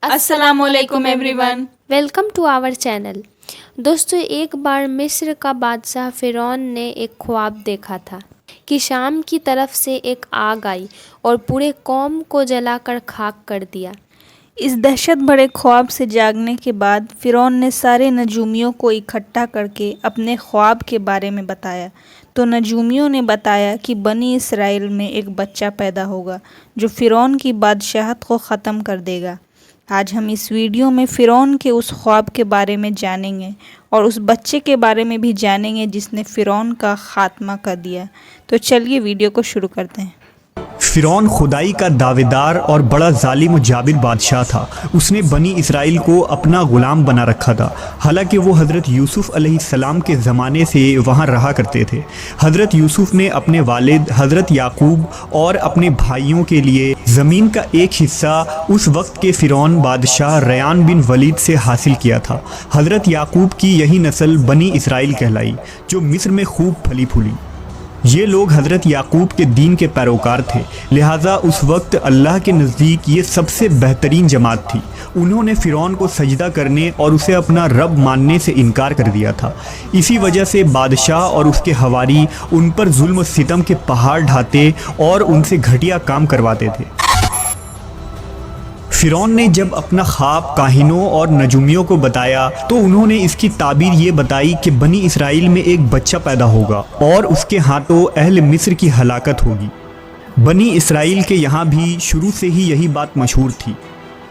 السلام علیکم everyone, welcome to our channel. دوستو، ایک بار مصر کا بادشاہ فرعون نے ایک خواب دیکھا تھا کہ شام کی طرف سے ایک آگ آئی اور پورے قوم کو جلا کر خاک کر دیا۔ اس دہشت بھرے خواب سے جاگنے کے بعد فرعون نے سارے نجومیوں کو اکٹھا کر کے اپنے خواب کے بارے میں بتایا تو نجومیوں نے بتایا کہ بنی اسرائیل میں ایک بچہ پیدا ہوگا جو فرعون کی بادشاہت کو ختم کر دے گا۔ آج ہم اس ویڈیو میں فرعون کے اس خواب کے بارے میں جانیں گے اور اس بچے کے بارے میں بھی جانیں گے جس نے فرعون کا خاتمہ کر دیا۔ تو چلیے ویڈیو کو شروع کرتے ہیں۔ فرعون خدائی کا دعویدار اور بڑا ظالم و جابر بادشاہ تھا۔ اس نے بنی اسرائیل کو اپنا غلام بنا رکھا تھا، حالانکہ وہ حضرت یوسف علیہ السلام کے زمانے سے وہاں رہا کرتے تھے۔ حضرت یوسف نے اپنے والد حضرت یعقوب اور اپنے بھائیوں کے لیے زمین کا ایک حصہ اس وقت کے فرعون بادشاہ ریان بن ولید سے حاصل کیا تھا۔ حضرت یعقوب کی یہی نسل بنی اسرائیل کہلائی جو مصر میں خوب پھلی پھولی۔ یہ لوگ حضرت یعقوب کے دین کے پیروکار تھے، لہٰذا اس وقت اللہ کے نزدیک یہ سب سے بہترین جماعت تھی۔ انہوں نے فرعون کو سجدہ کرنے اور اسے اپنا رب ماننے سے انکار کر دیا تھا۔ اسی وجہ سے بادشاہ اور اس کے حواری ان پر ظلم و ستم کے پہاڑ ڈھاتے اور ان سے گھٹیا کام کرواتے تھے۔ فرعون نے جب اپنا خواب کاہنوں اور نجومیوں کو بتایا تو انہوں نے اس کی تعبیر یہ بتائی کہ بنی اسرائیل میں ایک بچہ پیدا ہوگا اور اس کے ہاتھوں اہل مصر کی ہلاکت ہوگی۔ بنی اسرائیل کے یہاں بھی شروع سے ہی یہی بات مشہور تھی،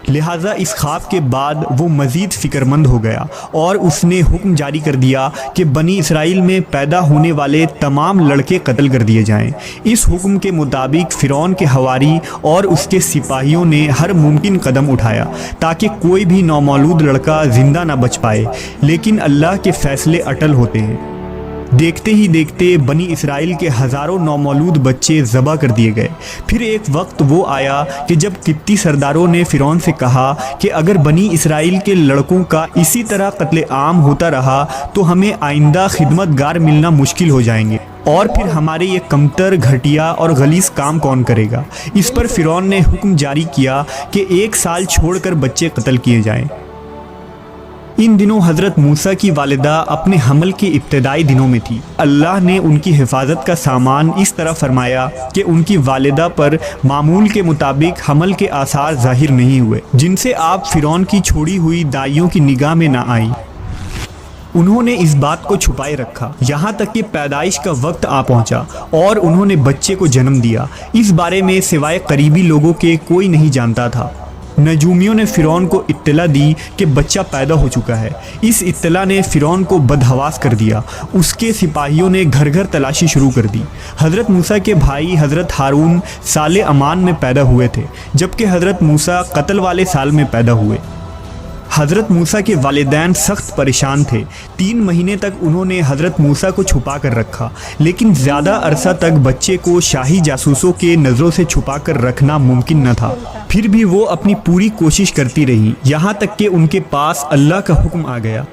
لہٰذا اس خواب کے بعد وہ مزید فکر مند ہو گیا اور اس نے حکم جاری کر دیا کہ بنی اسرائیل میں پیدا ہونے والے تمام لڑکے قتل کر دیے جائیں۔ اس حکم کے مطابق فرعون کے حواری اور اس کے سپاہیوں نے ہر ممکن قدم اٹھایا تاکہ کوئی بھی نومولود لڑکا زندہ نہ بچ پائے، لیکن اللہ کے فیصلے اٹل ہوتے ہیں۔ دیکھتے ہی دیکھتے بنی اسرائیل کے ہزاروں نومولود بچے ذبح کر دیے گئے۔ پھر ایک وقت وہ آیا کہ جب قبطی سرداروں نے فرعون سے کہا کہ اگر بنی اسرائیل کے لڑکوں کا اسی طرح قتل عام ہوتا رہا تو ہمیں آئندہ خدمت گار ملنا مشکل ہو جائیں گے، اور پھر ہمارے یہ کمتر، گھٹیا اور غلیظ کام کون کرے گا؟ اس پر فرعون نے حکم جاری کیا کہ 1 سال چھوڑ کر بچے قتل کیے جائیں۔ ان دنوں حضرت موسیٰ کی والدہ اپنے حمل کے ابتدائی دنوں میں تھی۔ اللہ نے ان کی حفاظت کا سامان اس طرح فرمایا کہ ان کی والدہ پر معمول کے مطابق حمل کے آثار ظاہر نہیں ہوئے، جن سے آپ فرعون کی چھوڑی ہوئی دائیوں کی نگاہ میں نہ آئیں۔ انہوں نے اس بات کو چھپائے رکھا یہاں تک کہ پیدائش کا وقت آ پہنچا اور انہوں نے بچے کو جنم دیا۔ اس بارے میں سوائے قریبی لوگوں کے کوئی نہیں جانتا تھا۔ نجومیوں نے فرعون کو اطلاع دی کہ بچہ پیدا ہو چکا ہے۔ اس اطلاع نے فرعون کو بدحواس کر دیا۔ اس کے سپاہیوں نے گھر گھر تلاشی شروع کر دی۔ حضرت موسیٰ کے بھائی حضرت ہارون سال امان میں پیدا ہوئے تھے، جبکہ حضرت موسیٰ قتل والے سال میں پیدا ہوئے۔ حضرت موسیٰ کے والدین سخت پریشان تھے۔ 3 مہینے تک انہوں نے حضرت موسیٰ کو چھپا کر رکھا، لیکن زیادہ عرصہ تک بچے کو شاہی جاسوسوں کے نظروں سے چھپا کر رکھنا ممکن نہ تھا۔ پھر بھی وہ اپنی پوری کوشش کرتی رہی، یہاں تک کہ ان کے پاس اللہ کا حکم آ گیا۔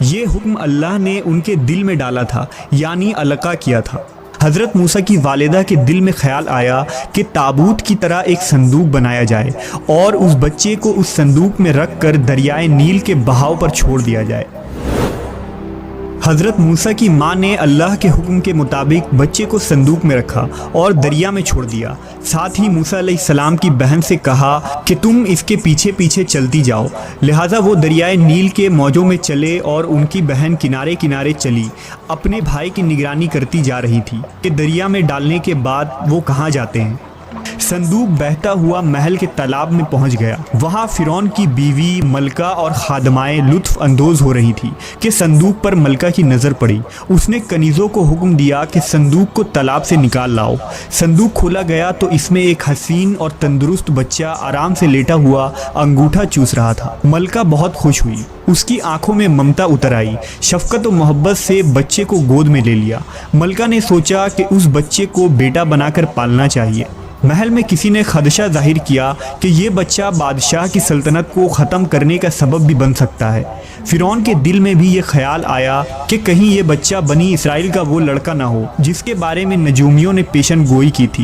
یہ حکم اللہ نے ان کے دل میں ڈالا تھا، یعنی القاء کیا تھا۔ حضرت موسیٰ کی والدہ کے دل میں خیال آیا کہ تابوت کی طرح ایک صندوق بنایا جائے اور اس بچے کو اس صندوق میں رکھ کر دریائے نیل کے بہاؤ پر چھوڑ دیا جائے۔ حضرت موسیٰ کی ماں نے اللہ کے حکم کے مطابق بچے کو صندوق میں رکھا اور دریا میں چھوڑ دیا۔ ساتھ ہی موسیٰ علیہ السلام کی بہن سے کہا کہ تم اس کے پیچھے پیچھے چلتی جاؤ۔ لہٰذا وہ دریائے نیل کے موجوں میں چلے اور ان کی بہن کنارے کنارے چلی، اپنے بھائی کی نگرانی کرتی جا رہی تھی کہ دریا میں ڈالنے کے بعد وہ کہاں جاتے ہیں۔ صندوق بہتا ہوا محل کے تالاب میں پہنچ گیا۔ وہاں فرعون کی بیوی ملکہ اور خادمائیں لطف اندوز ہو رہی تھی کہ صندوق پر ملکہ کی نظر پڑی۔ اس نے کنیزوں کو حکم دیا کہ صندوق کو تالاب سے نکال لاؤ۔ صندوق کھولا گیا تو اس میں ایک حسین اور تندرست بچہ آرام سے لیٹا ہوا انگوٹھا چوس رہا تھا۔ ملکہ بہت خوش ہوئی، اس کی آنکھوں میں ممتا اتر آئی۔ شفقت و محبت سے بچے کو گود میں لے لیا۔ ملکہ نے سوچا کہ اس بچے کو بیٹا بنا کر پالنا چاہیے۔ محل میں کسی نے خدشہ ظاہر کیا کہ یہ بچہ بادشاہ کی سلطنت کو ختم کرنے کا سبب بھی بن سکتا ہے۔ فرعون کے دل میں بھی یہ خیال آیا کہ کہیں یہ بچہ بنی اسرائیل کا وہ لڑکا نہ ہو جس کے بارے میں نجومیوں نے پیشن گوئی کی تھی۔